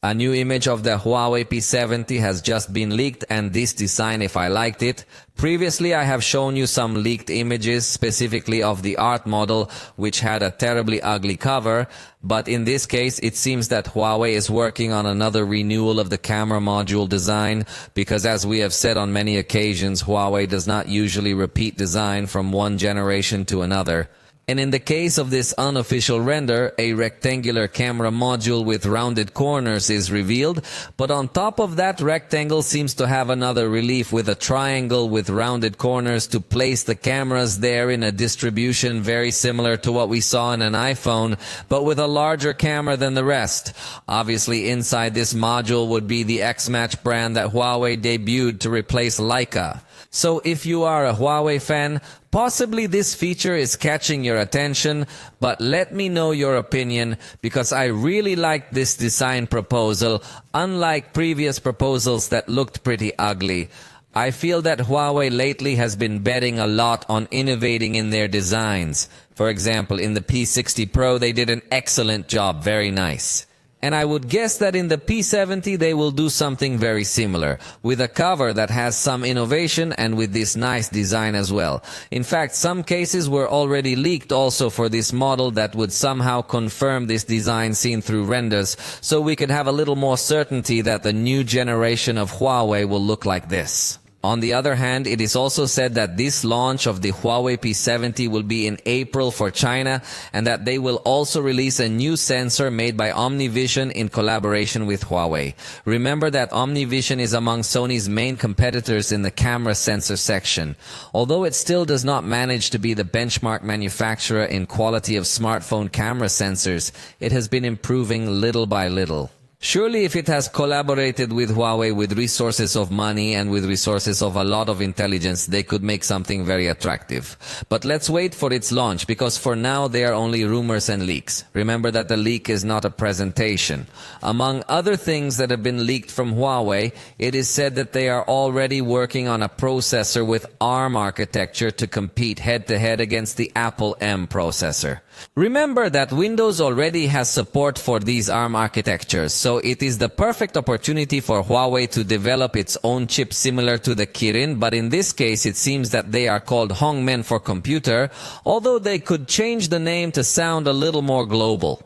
A new image of the Huawei P70 has just been leaked, and this design, if I liked it. Previously I have shown you some leaked images, specifically of the art model, which had a terribly ugly cover, but in this case it seems that Huawei is working on another renewal of the camera module design, because as we have said on many occasions, Huawei does not usually repeat design from one generation to another. And in the case of this unofficial render, a rectangular camera module with rounded corners is revealed, but on top of that rectangle seems to have another relief with a triangle with rounded corners to place the cameras there in a distribution very similar to what we saw in an iPhone, but with a larger camera than the rest. Obviously inside this module would be the X-Match brand that Huawei debuted to replace Leica. So if you are a Huawei fan, possibly this feature is catching your attention, but let me know your opinion, because I really like this design proposal, unlike previous proposals that looked pretty ugly. I feel that Huawei lately has been betting a lot on innovating in their designs. For example, in the P60 Pro they did an excellent job, very nice. And I would guess that in the P70 they will do something very similar, with a cover that has some innovation and with this nice design as well. In fact, some cases were already leaked also for this model that would somehow confirm this design seen through renders, so we could have a little more certainty that the new generation of Huawei will look like this. On the other hand, it is also said that this launch of the Huawei P70 will be in April for China, and that they will also release a new sensor made by OmniVision in collaboration with Huawei. Remember that OmniVision is among Sony's main competitors in the camera sensor section. Although it still does not manage to be the benchmark manufacturer in quality of smartphone camera sensors, it has been improving little by little. Surely if it has collaborated with Huawei with resources of money and with resources of a lot of intelligence, they could make something very attractive. But let's wait for its launch, because for now they are only rumors and leaks. Remember that the leak is not a presentation. Among other things that have been leaked from Huawei, it is said that they are already working on a processor with ARM architecture to compete head-to-head against the Apple M processor. Remember that Windows already has support for these ARM architectures, so it is the perfect opportunity for Huawei to develop its own chip similar to the Kirin, but in this case it seems that they are called Hongmen for computer, although they could change the name to sound a little more global.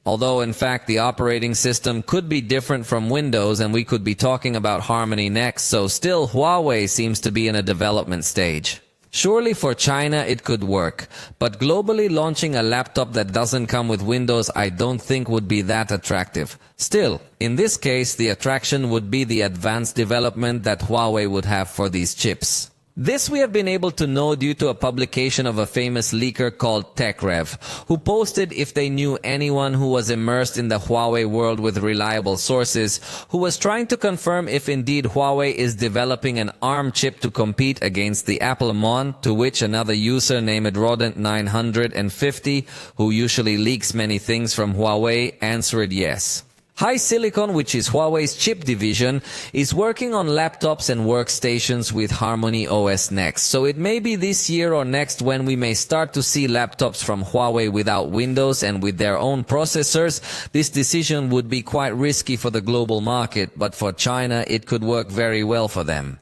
Although in fact the operating system could be different from Windows and we could be talking about Harmony next, so still Huawei seems to be in a development stage. Surely for China it could work, but globally launching a laptop that doesn't come with Windows I don't think would be that attractive. Still, in this case the attraction would be the advanced development that Huawei would have for these chips. This we have been able to know due to a publication of a famous leaker called TechRev, who posted if they knew anyone who was immersed in the Huawei world with reliable sources, who was trying to confirm if indeed Huawei is developing an ARM chip to compete against the Apple Mon, to which another user named Rodent950, who usually leaks many things from Huawei, answered yes. HiSilicon, which is Huawei's chip division, is working on laptops and workstations with Harmony OS next. So it may be this year or next when we may start to see laptops from Huawei without Windows and with their own processors. This decision would be quite risky for the global market, but for China it could work very well for them.